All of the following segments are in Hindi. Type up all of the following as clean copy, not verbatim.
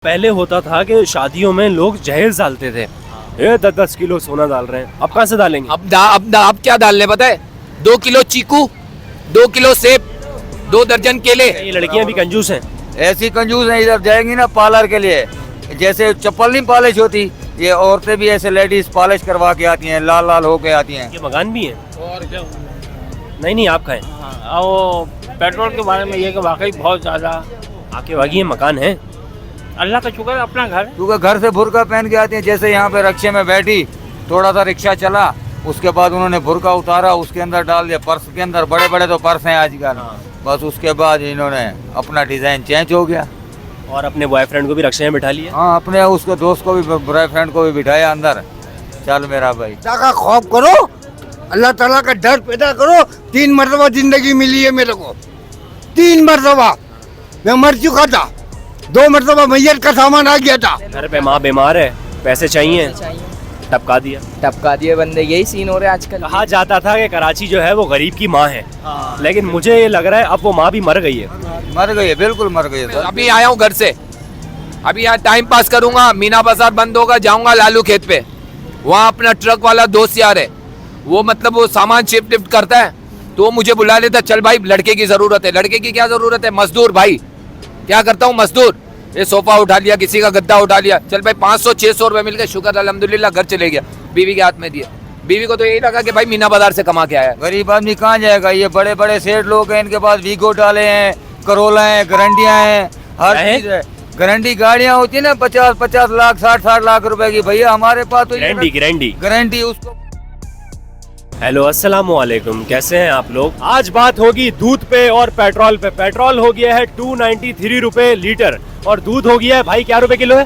पहले होता था कि शादियों में लोग जहेज डालते थे। ये 10-10 किलो सोना डाल रहे हैं, अब कहाँ से डालेंगे? अब क्या डालने पता है? 2 किलो चीकू, 2 किलो सेब, 2 दर्जन केले। ये लड़कियां भी कंजूस हैं। ऐसी कंजूस है, इधर जाएंगी ना पार्लर के लिए, जैसे चप्पल नहीं पॉलिश होती, ये औरतें भी ऐसे लेडीज पॉलिश करवा के आती हैं, लाल लाल होके आती हैं। ये मकान भी है। और क्या? नहीं आप खाएं। हाँ, वो पेट्रोल के बारे में ये कि वाकई बहुत ज़्यादा। आपके वाकई ये मकान है। अल्लाह का शुक्र है, अपना घर है। क्योंकि घर से बुर्का पहन के आती हैं, जैसे यहाँ पे रिक्शे में बैठी, थोड़ा सा रिक्शा चला, उसके बाद उन्होंने बुर्का उतारा, उसके अंदर डाल दिया, पर्स के अंदर, बड़े बड़े तो पर्स हैं आजकल। बस उसके बाद इन्होंने अपना डिजाइन चेंज हो गया और अपने बॉयफ्रेंड को भी रिक्शे में बिठा लिया। हाँ, अपने उसके दोस्त को भी, बॉयफ्रेंड को भी बिठाया अंदर। चल मेरा भाई, अल्लाह का खौफ करो, अल्लाह ताला का डर पैदा करो। 3 मरतबा जिंदगी मिली है मेरे को, 3 मरतबा मैं मर चुका था, 2 मरतबा मैयत का सामान आ गया था। घर पे माँ बीमार है, पैसे चाहिए, टपका दिया बंदे, यही सीन हो रहा है आजकल। कहा जाता था कि कराची जो है वो गरीब की माँ है, लेकिन मुझे ये लग रहा है अब वो माँ भी मर गई है। मर गई है, बिल्कुल मर गई है सर। अभी आया हूँ घर से, अभी यहाँ टाइम पास करूंगा, मीना बाजार बंद होगा, जाऊंगा लालू खेत पे। वहाँ अपना ट्रक वाला दोस्त यार है, वो मतलब वो सामान शिफ्ट लिफ्ट करता है, तो वो मुझे बुला लेता, चल भाई लड़के की जरूरत है। लड़के की क्या जरूरत है? मजदूर भाई। क्या करता हूँ? मजदूर। ये सोफा उठा लिया, किसी का गद्दा उठा लिया, चल भाई 500-600 रुपए मिल गए, शुक्र अल्हम्दुलिल्लाह, घर चले गया, बीवी के हाथ में दिया। बीवी को तो यही लगा कि भाई मीना बाजार से कमा के आया। गरीब आदमी कहाँ जाएगा? ये बड़े बड़े सेठ लोग हैं, इनके पास वीगो डाले हैं, करोला हैं, गारंटियां हैं, हर चीज है। गारंटी गाड़ियां होती है ना, 50-50 लाख, 60-60 लाख रुपए की। भैया हमारे पास तो गारंटी उसको। हेलो अस्सलाम वालेकुम, कैसे हैं आप लोग? आज बात होगी दूध पे और पेट्रोल पे। पेट्रोल हो गया है 293 रुपए लीटर और दूध हो गया है भाई क्या रुपए किलो है?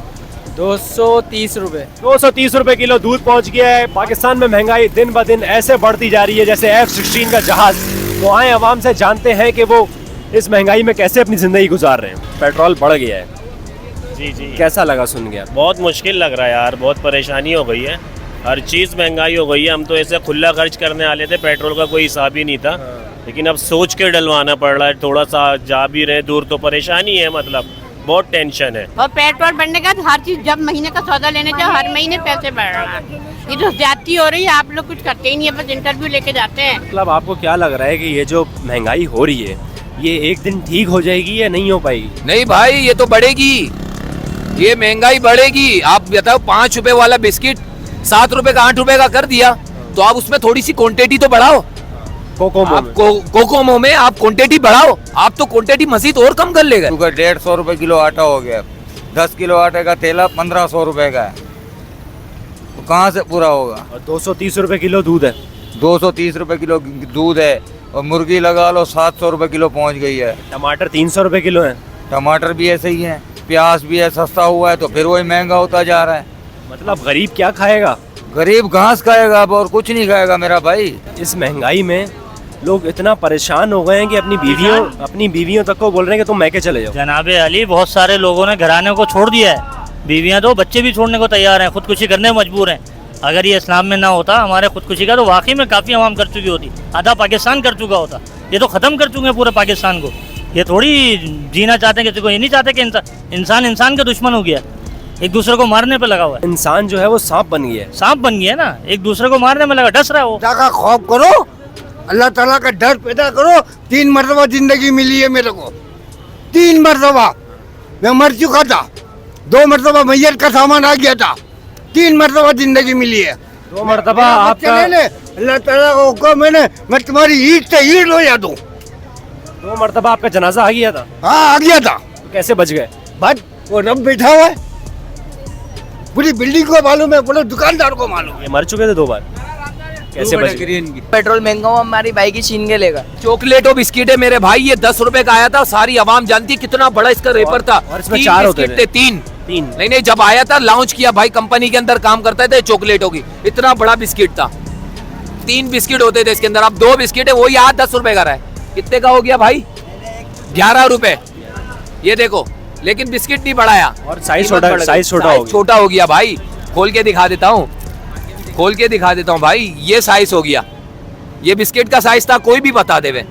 230 रुपए। 230 रुपए किलो दूध पहुंच गया है। पाकिस्तान में महंगाई दिन ब दिन ऐसे बढ़ती जा रही है जैसे F-16 का जहाज। तो आए आवाम से जानते हैं कि वो इस महंगाई में कैसे अपनी जिंदगी गुजार रहे हैं। पेट्रोल बढ़ गया है। जी कैसा लगा सुन गया? बहुत मुश्किल लग रहा है यार, बहुत परेशानी हो गई है, हर चीज़ महंगाई हो गई है। हम तो ऐसे खुला खर्च करने वाले थे, पेट्रोल का कोई हिसाब ही नहीं था, लेकिन अब सोच के डलवाना पड़ रहा है। थोड़ा सा जा भी रहे दूर तो परेशानी है, मतलब बहुत टेंशन है। और पेट्रोल बढ़ने का हर चीज, जब महीने का सौदा लेने जाओ हर महीने पैसे बढ़ रहा है। ये तो ज्यादती हो रही है, आप लोग कुछ करते ही नहीं है, बस इंटरव्यू लेके जाते हैं। मतलब आपको क्या लग रहा है कि ये जो महंगाई हो रही है ये एक दिन ठीक हो जाएगी या नहीं हो पाएगी? नहीं भाई, ये तो बढ़ेगी, ये महंगाई बढ़ेगी। आप बताओ, 5 रुपए वाला बिस्किट 7 रुपए का 8 रुपए का कर दिया, तो आप उसमें थोड़ी सी क्वांटिटी तो बढ़ाओ। कोकोमो में आप क्वांटिटी बढ़ाओ, आप तो क्वांटिटी मजीद और कम कर लेगा। 150 रुपए किलो आटा हो गया, 10 किलो आटे का थैला 1500 रुपए का है, तो कहाँ से पूरा होगा? और 230 रुपए किलो दूध है। 230 रुपए किलो दूध है, और मुर्गी लगा लो 700 रुपए किलो पहुँच गई है। टमाटर 300 रुपए किलो है। टमाटर भी ऐसे ही है, प्याज भी है, सस्ता हुआ है तो फिर वही महंगा होता जा रहा है। मतलब गरीब क्या खाएगा? गरीब घास खाएगा अब, और कुछ नहीं खाएगा मेरा भाई। इस महंगाई में लोग इतना परेशान हो गए हैं कि अपनी बीवियों तक को बोल रहे हैं कि तुम मैके चले जाओ। जनाबे अली, बहुत सारे लोगों ने घराने को छोड़ दिया है, बीवियां तो बच्चे भी छोड़ने को तैयार हैं, खुदकुशी करने में मजबूर हैं। अगर ये इस्लाम में ना होता हमारे खुदकुशी का, तो वाकई में काफ़ी आवाम कर चुकी होती, आधा पाकिस्तान कर चुका होता। ये तो ख़त्म कर चुके हैं पूरे पाकिस्तान को। ये थोड़ी जीना चाहते हैं, किसी को ये नहीं चाहते कि इंसान का दुश्मन हो गया, एक दूसरे को मारने पे लगा हुआ है। इंसान जो है वो सांप बन गया है। सांप बन गया ना, एक दूसरे को मारने में लगा, डस रहा है वो। अल्लाह का खौफ करो, अल्लाह ताला का डर पैदा करो। 3 मरतबा जिंदगी मिली है मेरे को, 3 मरतबा मैं मर चुका था, 2 मरतबा मैयत का सामान आ गया था, 3 मरतबा जिंदगी मिली है। 2 मरतबा आपका अल्लाह ताला को हुक्म है, मैं तुम्हारी ईद से ईद हो जा दूं। 2 मरतबा आपका जनाजा आ गया था। हाँ, आ गया था। तो कैसे बच गए? बस वो रब बैठा हुआ है, पूरी बिल्डिंग को मालूम है, पूरे दुकानदार को मालूम है। ये मर चुके थे 2 बार, कैसे बच गए? पेट्रोल महंगा हुआ, हमारी भाई की छीन के लेगा। चॉकलेट और बिस्किट है मेरे भाई, ये 10 रुपए का आया था, सारी आवाम जानती कितना बड़ा इसका रेपर था। और इसमें 3 4 होते बिस्किट थे। तीन तीन नहीं, जब आया था लॉन्च किया भाई, कंपनी के अंदर काम करता था, चॉकलेटों की, इतना बड़ा बिस्किट था, 3 बिस्किट होते थे इसके अंदर। अब 2 बिस्किट है, वो यहाँ 10 रुपए का रहा है। कितने का हो गया भाई? 11 रुपए। ये देखो, लेकिन बिस्किट नहीं बढ़ाया और साइज छोटा हो गया भाई। खोल के दिखा देता हूँ भाई, ये साइज हो गया। ये बिस्किट का साइज था, कोई भी बता देवे,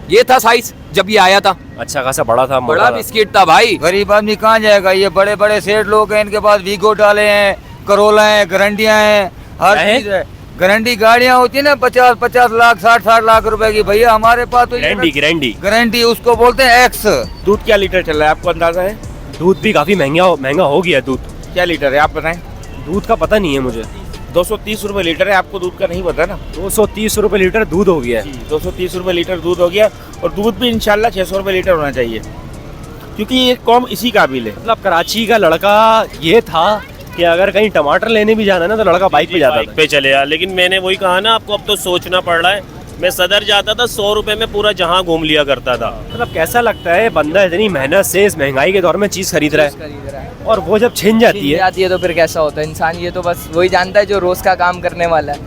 ये था साइज। जब ये आया था, अच्छा खासा बड़ा था, मोटा बड़ा था। बिस्किट था भाई। गरीब आदमी कहाँ जाएगा? ये बड़े बड़े सेठ लोग हैं, इनके पास वीगो डाले हैं, करोला है, गारंटियां हैं, हर क्या है? चीज है। गारंटी गाड़ियां होती है ना 50-50 लाख 60-60 लाख रुपए की, भैया हमारे पास तो गारंटी गारंटी उसको बोलते हैं एक्स। दूध क्या लीटर चल रहा है आपको अंदाजा है? दूध भी काफी महंगा हो गया दूध। क्या लीटर है आप बताएं? दूध का पता नहीं है मुझे। 230 रुपए लीटर है, आपको दूध का नहीं पता ना? 230 रुपए लीटर दूध हो गया है। 230 रुपए लीटर दूध हो गया, और दूध भी इंशाल्लाह 600 रुपए लीटर होना चाहिए, क्योंकि ये कौम इसी काबिल है। मतलब कराची का लड़का ये था कि अगर कहीं टमाटर लेने भी जाना ना तो लड़का बाइक पे जाता बाइक था। पे चले यार, लेकिन मैंने वही कहा ना आपको, अब तो सोचना पड़ रहा है। मैं सदर जाता था 100 रुपए में पूरा जहां घूम लिया करता था। मतलब कैसा लगता है बंदा इतनी मेहनत से इस महंगाई के दौर में चीज खरीद रहा है, खरीद रहा है, और वो जब छिन जाती है जाती है तो फिर कैसा होता है इंसान? ये तो बस वही जानता है जो रोज का काम करने वाला है।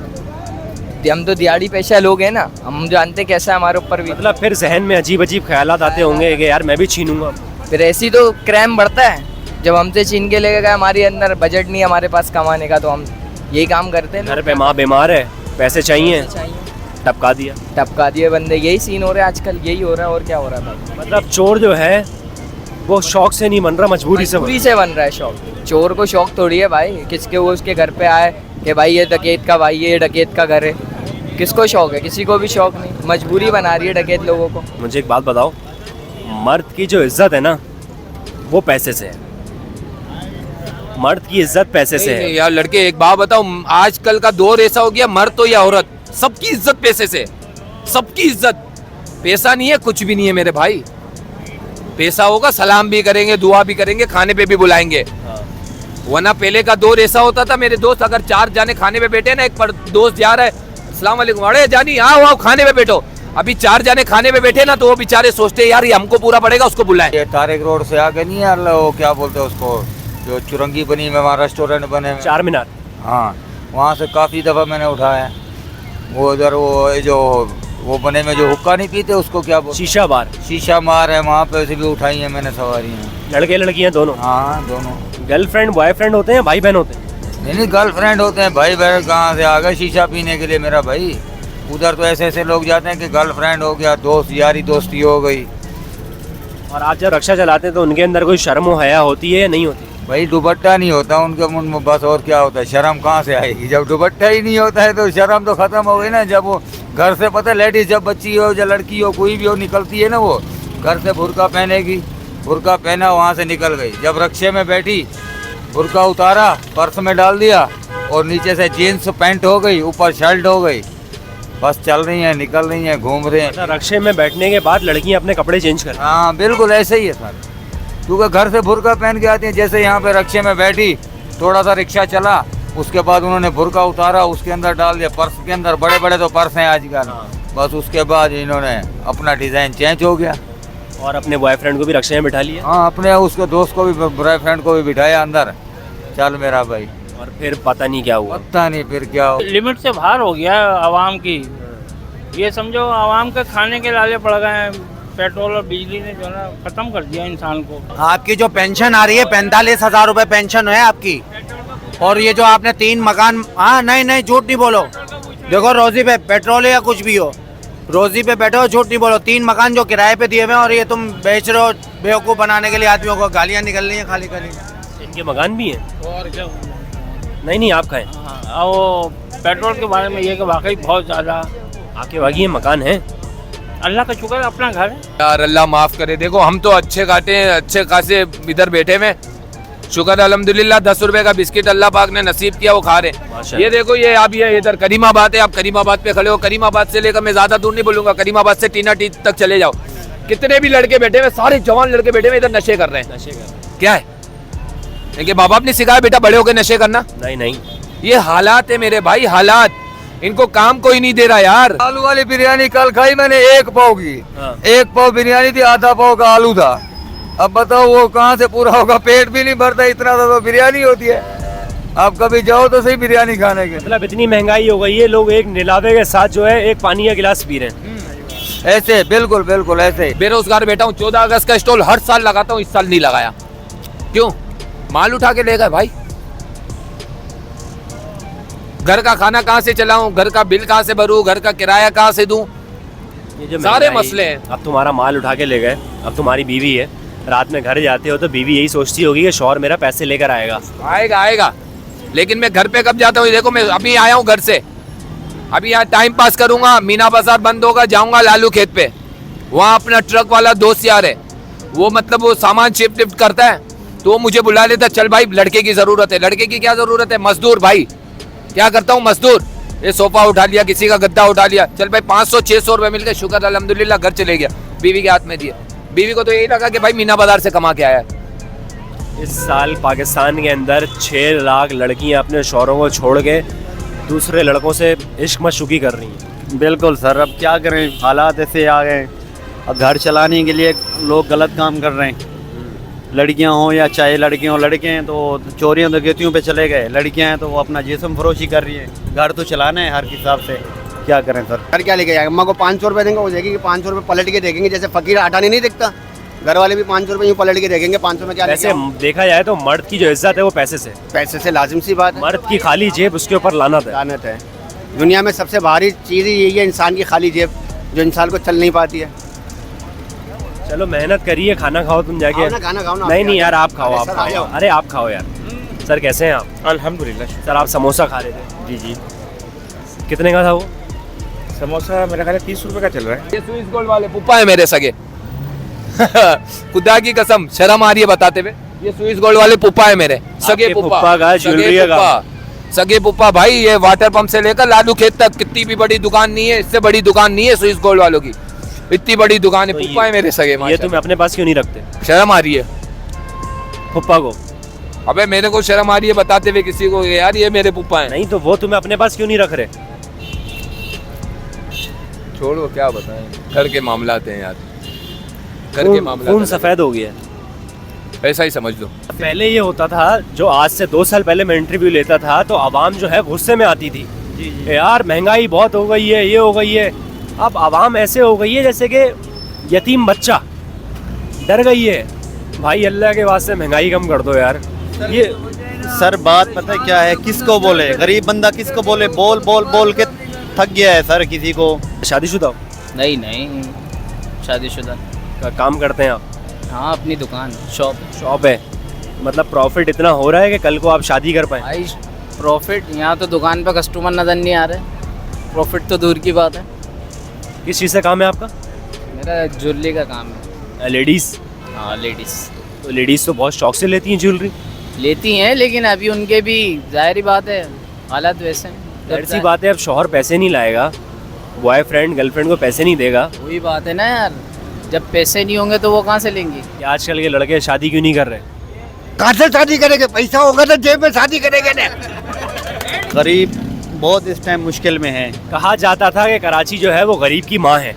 हम तो दिहाड़ी पेशा लोग हैं ना, हम जानते हैं कैसा है हमारे ऊपर भी। मतलब फिर जहन में अजीब अजीब ख्यालात आते होंगे कि यार मैं भी छीनूंगा। फिर ऐसी तो क्राइम बढ़ता है जब हमसे छीन के लेके गए, हमारे अंदर बजट नहीं है हमारे पास कमाने का, तो हम यही काम करते हैं। घर पे माँ बीमार है, पैसे चाहिए, टपका दिया। टपका दिए बंदे, यही सीन हो रहा है आजकल, यही हो रहा है और क्या हो रहा था। मतलब चोर जो है वो शौक से नहीं बन रहा, मजबूरी से पूरी से बन रहा है शौक। चोर को शौक थोड़ी है भाई, किसके वो उसके घर पे आए कि भाई ये डकैत का भाई ये डकैत का घर है, किसको शौक है? किसी को भी शौक नहीं, मजबूरी बना रही है डकैत लोगों को। मुझे एक बात बताओ, मर्द की जो इज्जत है ना वो पैसे से है। मर्द की इज्जत पैसे से नहीं है। यार लड़के, एक बात बताओ, आजकल का दौर ऐसा हो गया, मर्द तो या औरत, सबकी इज्जत पैसे से, सबकी इज्जत। पैसा नहीं है कुछ भी नहीं है मेरे भाई। पैसा होगा सलाम भी करेंगे, दुआ भी करेंगे, खाने पे भी बुलाएंगे। वरना पहले का दौर ऐसा होता था, मेरे दोस्त अगर 4 जाने खाने पे बैठे ना, एक पर दोस्त जा रहा है, अस्सलाम वालेकुम, अरे जानी आओ आओ खाने पे बैठो। अभी 4 जाने खाने पे बैठे ना तो वो बेचारे सोचते हैं यार ये हमको पूरा पड़ेगा, उसको बुलाएं। ये तारिक रोड से आगे नहीं है वो क्या बोलते हैं उसको, जो चुरंगी बनी में वहाँ रेस्टोरेंट बने हुए हैं। 4 मीनार। हाँ, वहाँ से काफ़ी दफ़ा मैंने उठाया है। वो उधर वो जो वो बने में जो हुक्का नहीं पीते उसको क्या बोलते? शीशा बार। शीशा मार है, वहाँ पे से भी उठाई है मैंने सवारियाँ। लड़के लड़कियां दोनों? हाँ दोनों। गर्लफ्रेंड बॉयफ्रेंड होते हैं, भाई बहन होते हैं? नहीं गर्लफ्रेंड होते हैं, भाई बहन कहाँ से आ गए शीशा पीने के लिए मेरा भाई? उधर तो ऐसे ऐसे लोग जाते हैं कि गर्लफ्रेंड हो गया, दोस्त यारी दोस्ती हो गई। और आप जब रक्षा चलाते हैं तो उनके अंदर कोई शर्म व हया होती है या नहीं होती? भाई दुपट्टा नहीं होता उनके मुंह में, बस और क्या होता है? शर्म कहाँ से आएगी? जब दुपट्टा ही नहीं होता है तो शर्म तो खत्म हो गई ना। जब वो घर से, पता है लेडीज जब बच्ची हो या लड़की हो कोई भी हो निकलती है ना, वो घर से बुर्का पहनेगी, बुर्का पहना वहाँ से निकल गई। जब रक्षे में बैठी बुर्का उतारा, पर्स में डाल दिया और नीचे से जीन्स पैंट हो गई, ऊपर शर्ट हो गई, बस चल रही हैं, निकल रही हैं, घूम रहे हैं। मतलब रक्षे में बैठने के बाद लड़कियां अपने कपड़े चेंज कर? हाँ बिल्कुल ऐसे ही है सर, क्योंकि घर से बुर्का पहन के आती हैं। जैसे यहाँ पे रक्षे में बैठी, थोड़ा सा रिक्शा चला, उसके बाद उन्होंने बुर्का उतारा, उसके अंदर डाल दिया, पर्स के अंदर, बड़े बड़े तो पर्स हैं आजकल। बस उसके बाद इन्होंने अपना डिज़ाइन चेंज हो गया। और अपने बॉयफ्रेंड को भी रक्षे में बिठा लिया? हाँ, अपने उसके दोस्त को भी, बॉयफ्रेंड को भी बिठाया अंदर, चल मेरा भाई। और फिर पता नहीं क्या हुआ? पता नहीं फिर क्या हुआ। लिमिट से बाहर हो गया है आवाम की। ये समझो आवाम के खाने के लाले पड़ गए हैं। पेट्रोल और बिजली ने जो है ना खत्म कर दिया इंसान को। आपकी जो पेंशन आ रही है 45,000 रुपए पेंशन है आपकी, और ये जो आपने 3 मकान, हाँ नहीं झूठ नहीं बोलो, देखो रोजी पे पेट्रोल या कुछ भी हो, रोजी पे बैठे हो, झूठ नहीं बोलो। 3 मकान जो किराए पे दिए हुए हैं और ये तुम बेच रहे हो बेवकूफ़ बनाने के लिए आदमियों को। गालियाँ निकल रही हैं खाली खाली। इनके मकान भी हैं? और क्या? नहीं आप खाएं। हाँ, वो पेट्रोल के बारे में ये कि वाकई बहुत ज़्यादा आके वाकई मकान है। अल्लाह का शुक्र है अपना घर है यार, अल्लाह माफ करे। देखो हम तो अच्छे खाते हैं, अच्छे खासे इधर बैठे में, शुक्र अल्हम्दुलिल्लाह। 10 रुपए का बिस्किट अल्लाह पाक ने नसीब किया, वो खा रहे। ये देखो ये अब ये इधर करीमाबाद है, आप करीमाबाद पे खड़े हो। करीमाबाद से लेकर, मैं ज्यादा दूर नहीं बोलूंगा, करीमाबाद से टीना टी तक चले जाओ, कितने भी लड़के बैठे हुए, सारे जवान लड़के बैठे हुए इधर नशे कर रहे हैं। क्या है? इनके बाप ने सिखाया बेटा बड़े होकर नशे करना? नहीं। ये हालात है मेरे भाई, हालात। इनको काम कोई नहीं दे रहा यार। आलू वाली बिरयानी कल खाई मैंने 1 पाव की। 1 पाव बिरयानी थी, आधा पाव का आलू था। अब बताओ वो कहाँ से पूरा होगा? पेट भी नहीं भरता, इतना तो बिरयानी होती है। आप कभी जाओ तो सही बिरयानी खाने के। मतलब इतनी महंगाई हो गई है, लोग एक निलावे के साथ जो है एक पानी का गिलास पी रहे हैं। ऐसे बिल्कुल ऐसे। बेरोजगार बैठा हूँ, 14 अगस्त का स्टॉल हर साल लगाता हूँ, इस साल नहीं लगाया। क्यों? माल उठा के ले गए भाई। घर का खाना कहाँ से चलाऊं, घर का बिल कहाँ से भरूं, घर का किराया कहाँ से दूं? ये जो सारे महंगाई- मसले हैं। अब तुम्हारा माल उठा के ले गए, अब तुम्हारी बीवी है, रात में घर जाते हो तो बीवी यही सोचती होगी कि शौहर मेरा पैसे लेकर आएगा। आएगा आएगा, लेकिन मैं घर पे कब जाता हूँ? देखो मैं अभी आया हूँ घर से, अभी यहाँ टाइम पास करूंगा, मीना बाजार बंद होगा, जाऊंगा लालू खेत पे, वहाँ अपना ट्रक वाला दोस्त यार है, वो मतलब वो सामान शिफ्ट लिफ्ट करता है, तो वो मुझे बुला लेता, चल भाई लड़के की जरूरत है। लड़के की क्या जरूरत है? मजदूर भाई, क्या करता हूँ मजदूर, ये सोफा उठा लिया, किसी का गद्दा उठा लिया, चल भाई 500-600 रुपए मिल गए, शुक्र अल्हम्दुलिल्लाह, घर चले गया, बीवी के हाथ में दिए। बीवी को तो यही लगा कि भाई मीना बाजार से कमा के आया है। इस साल पाकिस्तान के अंदर 6 लाख लड़कियां अपने शौहरों को छोड़ के दूसरे लड़कों से इश्क मशूकी कर रही हैं। बिल्कुल सर, अब क्या करें, हालात ऐसे आ गए, अब घर चलाने के लिए लोग गलत काम कर रहे हैं। लड़कियां हों या चाहे लड़के हों, लड़के हैं तो चोरियों डकैतियों पे चले गए, लड़कियां हैं तो वो अपना जिस्म फरोशी कर रही हैं। घर तो चलाना है हर हिसाब से, क्या करें सर। घर क्या लेके जाएगा? अम्मा को 500 रुपये देंगे, हो जाएगी कि 500 रुपये पलट के देखेंगे, जैसे फकीर आटाने नहीं दिखता, घर वाले भी 500 रुपये यूँ पलट के देखेंगे, 500 में क्या वैसे देखा जाए तो मर्द की जो इज्जत है वो पैसे से लाजिम सी बात है। मर्द की खाली जेब उसके ऊपर लानत है। लानत है। दुनिया में सबसे भारी चीज़ ही यही है, इंसान की खाली जेब, जो इंसान को चल नहीं पाती है। चलो मेहनत करिए, खाना खाओ तुम जाके। खाना खाओ ना। नहीं यार, आप खाओ, आप खाओ। अरे आप खाओ यार। सर कैसे हैं आप? अल्हम्दुलिल्लाह। सर आप समोसा खा रहे थे? जी जी, कितने का था वो? समोसा मेरा ख्याल है 30 रुपए का चल रहा है। ये स्विस गोल्ड वाले पुप्पा है मेरे सगे खुदा की कसम, शर्म आ रही है बताते हुए, ये स्विस गोल्ड वाले पुप्पा है मेरे सगे आपके पुप्पा पुप्पा का, ज्वेलरी का? सगे पुप्पा भाई, ये वाटर पंप से लेकर लालू खेत तक कितनी भी बड़ी दुकान नहीं है, इससे बड़ी दुकान नहीं है स्विस गोल्ड वालों की, इतनी बड़ी दुकान है। तो पुप्पा है मेरे सगे। ये तुम्हें अपने पास क्यों नहीं रखते? शर्म आ रही है पुप्पा को? अबे मेरे को शर्म आ रही है बताते हुए किसी को यार ये मेरे पुप्पा है। नहीं तो वो तुम्हें अपने पास क्यों नहीं रख रहे? छोड़ो, क्या बताएं, घर के मामला हैं यार, घर के मामला। खून सफेद हो गया। ऐसा ही समझ लो। पहले ये होता था, जो आज से 2 साल पहले मैं इंटरव्यू लेता था तो आवाम जो है गुस्से में आती थी, यार महंगाई बहुत हो गई है, ये हो गई है। अब आवाम ऐसे हो गई है जैसे कि यतीम बच्चा, डर गई है। भाई अल्लाह के वास्ते महंगाई कम कर दो यार। ये सर बात पता है क्या है, किसको बोले, गरीब बंदा किसको बोले, बोल बोल बोल के थक गया है सर। किसी को शादीशुदा हो? नहीं, शादीशुदा। काम करते हैं आप? हाँ, अपनी दुकान, शॉप है। मतलब प्रॉफिट इतना हो रहा है कि कल को आप शादी कर पाए? भाई प्रॉफिट, यहाँ तो दुकान पे कस्टमर नज़र नहीं आ रहे, प्रॉफिट तो दूर की बात है। किस चीज़ से काम है आपका? मेरा ज्वेलरी का काम है। लेडीज़? हाँ, लेडीज़ तो लेडीज़ तो बहुत शौक से लेती हैं ज्वेलरी। लेती हैं, लेकिन अभी उनके भी जाहिर बात है हालात वैसे हैं। जाहिर सी बात है, अब शौहर पैसे नहीं लाएगा, बॉयफ्रेंड गर्लफ्रेंड को पैसे नहीं देगा। वही बात है ना यार, जब पैसे नहीं होंगे तो वो कहाँ से लेंगे? कि आजकल के लड़के शादी क्यों नहीं कर रहे? कहाँ से शादी करेंगे? पैसा होगा तो जेब में शादी करेंगे ना। गरीब बहुत इस टाइम मुश्किल में है। कहा जाता था कि कराची जो है वो गरीब की माँ है,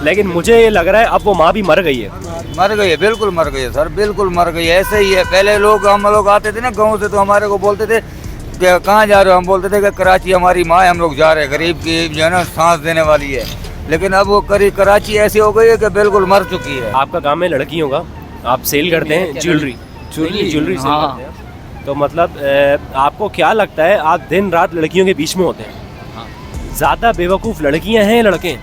लेकिन मुझे ये लग रहा है अब वो माँ भी मर गई है। मर गई है, बिल्कुल मर गई है सर, बिल्कुल मर गई है। ऐसे ही है, पहले लोग, हम लोग आते थे ना गाँव से तो हमारे को बोलते थे कि कहाँ जा रहे हो, हम बोलते थे कि कराची हमारी माँ है, हम लोग जा रहे हैं, गरीब की जो है ना सांस देने वाली है। लेकिन अब वो कराची ऐसी हो गई है कि बिल्कुल मर चुकी है। आपका काम है लड़कियों का, आप सेल करते हैं ज्वेलरी? ज्वेलरी सेल करते हैं। तो मतलब आपको क्या लगता है, आप दिन रात लड़कियों के बीच में होते हैं, ज़्यादा बेवकूफ़ लड़कियां हैं या लड़के हैं?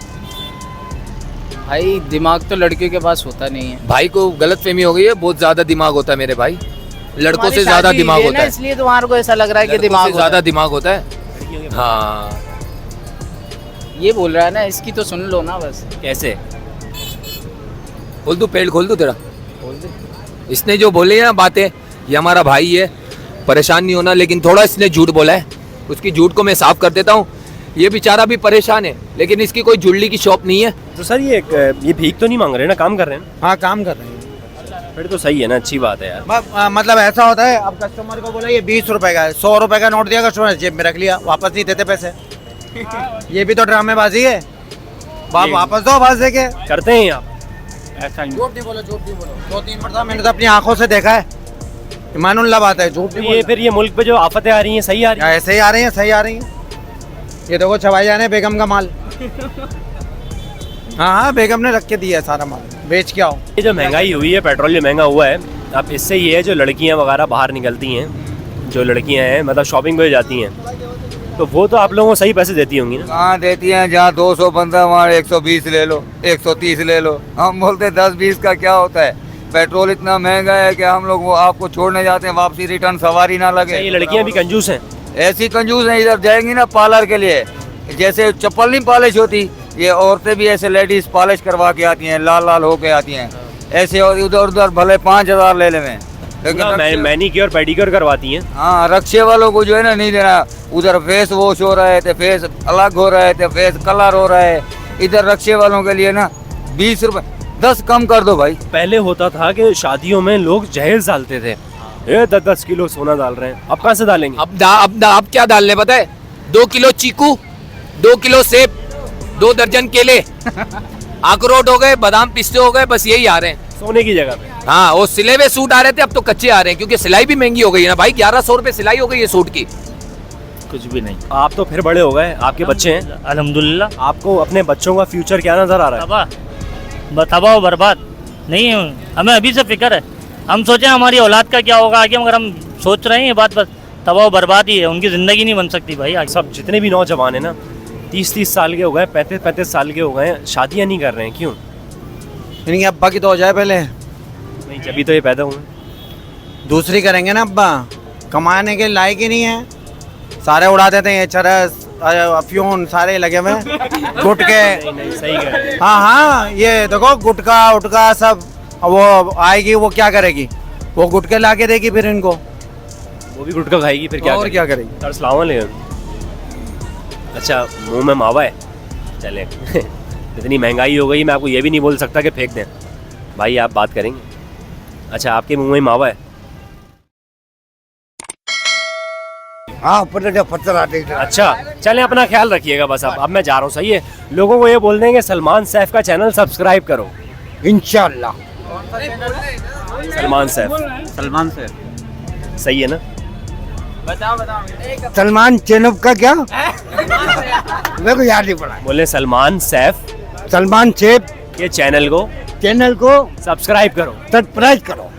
भाई दिमाग तो लड़कियों के पास होता नहीं है। भाई को गलतफहमी हो गई है, बहुत ज्यादा दिमाग होता है मेरे भाई, लड़कों से ज्यादा दिमाग होता है, इसलिए तुम्हारे को ऐसा लग रहा है कि दिमाग ज्यादा दिमाग होता है। हाँ, ये बोल रहा है ना, इसकी तो सुन लो ना बस। कैसे? खोल दूं, पेड़ खोल दूं तेरा? इसने जो बोले ना बातें, ये हमारा भाई है, परेशान नहीं होना, लेकिन थोड़ा इसने झूठ बोला है, उसकी झूठ को मैं साफ कर देता हूँ। ये बेचारा भी परेशान है, लेकिन इसकी कोई ज्वेलरी की शॉप नहीं है। तो सर ये भीख तो नहीं मांग रहे ना, काम कर रहे हैं? हाँ, काम कर रहे हैं। फिर तो सही है ना, अच्छी बात है यार। मतलब ऐसा होता है, अब कस्टमर को बोला ये 20 रुपए का है, 100 रुपए का नोट दिया, कस्टमर जेब में रख लिया, वापस नहीं देते पैसे। ये भी तो ड्रामेबाजी है, वापस दो, वापस देके करते हैं आप? ऐसा नहीं। झूठ नहीं बोलो, झूठ नहीं बोलो, 2-3 मरतबा मैंने तो अपनी आंखों से देखा है, ईमानुल्लाह बात है, झूठ नहीं ये फिर ये मुल्क पे जो आफतें आ रही हैं, सही आ रही हैं? ऐसे ही आ रही हैं, सही आ रही हैं। ये देखो छवाई जाने बेगम का माल। हाँ, बेगम ने रख के दिया है सारा माल, बेच के आओ। ये जो महंगाई हुई है, पेट्रोल जो महंगा हुआ है, अब इससे ये है जो लड़कियां वगैरह बाहर निकलती हैं, जो लड़कियां हैं मतलब शॉपिंग पे जाती हैं, तो वो तो आप लोगों को सही पैसे देती होंगी ना? कहाँ देती हैं, जहाँ 200 बंदा वहाँ 120 ले लो, 130 ले लो। हम बोलते 10-20 का क्या होता है, पेट्रोल इतना महंगा है कि हम लोग वो आपको छोड़ने जाते हैं, वापसी रिटर्न सवारी ना लगे। ये लड़कियां भी कंजूस हैं। ऐसी कंजूस हैं, इधर जाएंगी ना पार्लर के लिए, जैसे चप्पल नहीं पॉलिश होती, ये औरतें भी ऐसे लेडीज पॉलिश करवा के आती हैं, लाल लाल होके आती हैं ऐसे, और उधर उधर भले 5000 ले लें, लेकिन मैनीक्योर पेडिक्योर करवाती हैं। हाँ, रक्शे वालों को जो है ना नहीं देना। उधर फेस वॉश हो रहा है तो फेस अलग हो रहा है, तो फेस कलर हो रहा है। इधर रक्शे वालों के लिए ना 20 रुपए 10 कम कर दो भाई। पहले होता था कि शादियों में लोग जहेज डालते थे, ये 10-10 किलो सोना डाल रहे हैं, अब कहाँ से डालेंगे? अब क्या डाल ले पता है? 2 किलो चीकू, 2 किलो सेब, 2 दर्जन केले, अखरोट हो गए, बादाम पिस्ते हो गए, बस यही आ रहे हैं सोने की जगह पे। हाँ, वो सिले हुए सूट आ रहे थे, अब तो कच्चे आ रहे हैं, क्योंकि सिलाई भी महंगी हो गई है ना भाई। 1100 रुपए सिलाई हो गई है सूट की। कुछ भी नहीं। आप तो फिर बड़े हो गए, आपके बच्चे हैं। अल्हम्दुलिल्लाह। आपको अपने बच्चों का फ्यूचर क्या नजर आ रहा है? तबाह बर्बाद नहीं, हमें अभी से फिक्र है। हम सोचे हमारी औलाद का क्या होगा आगे, मगर हम सोच रहे हैं ये बात, बस तबाह बर्बाद ही है, उनकी ज़िंदगी नहीं बन सकती भाई आगे। सब जितने भी नौजवान हैं ना, 30-30 साल के हो गए, 35-35 साल के हो गए, शादियां नहीं कर रहे हैं, क्यों? इनकी अब्बा की तो हो जाए पहले, नहीं जब तो ये पैदा हुए। दूसरी करेंगे ना अब्बा, कमाने के लायक ही नहीं है, सारे उड़ा देते हैं, चरस अफ्यून सारे लगे हुए गुटके। नहीं सही कह रहे हैं। हाँ हाँ, ये देखो गुटका उटका सब, वो आएगी वो क्या करेगी, वो गुटके ला के देगी फिर इनको, वो भी गुटखा खाएगी फिर क्या और क्या करेगी। तरस लावा ले। अच्छा, मुंह में मावा है, चले इतनी महंगाई हो गई, मैं आपको ये भी नहीं बोल सकता कि फेंक दें भाई, आप बात करेंगे। अच्छा, आपके मुंह में मावा है? हाँ, पत्थर आते हैं। अच्छा, चलें, अपना ख्याल रखिएगा बस। अब मैं जा रहा हूँ, सही है? लोगों को ये बोल देंगे सलमान सैफ का चैनल सब्सक्राइब करो, इंशाल्लाह। सलमान सैफ, सलमान सैफ सही है ना? सलमान चैनल का क्या मेरे को याद नहीं पड़ा। बोले सलमान सैफ सलमान सैफ के चैनल को सब्सक्राइब सब्सक्राइब करो। सब्सक्राइब करो।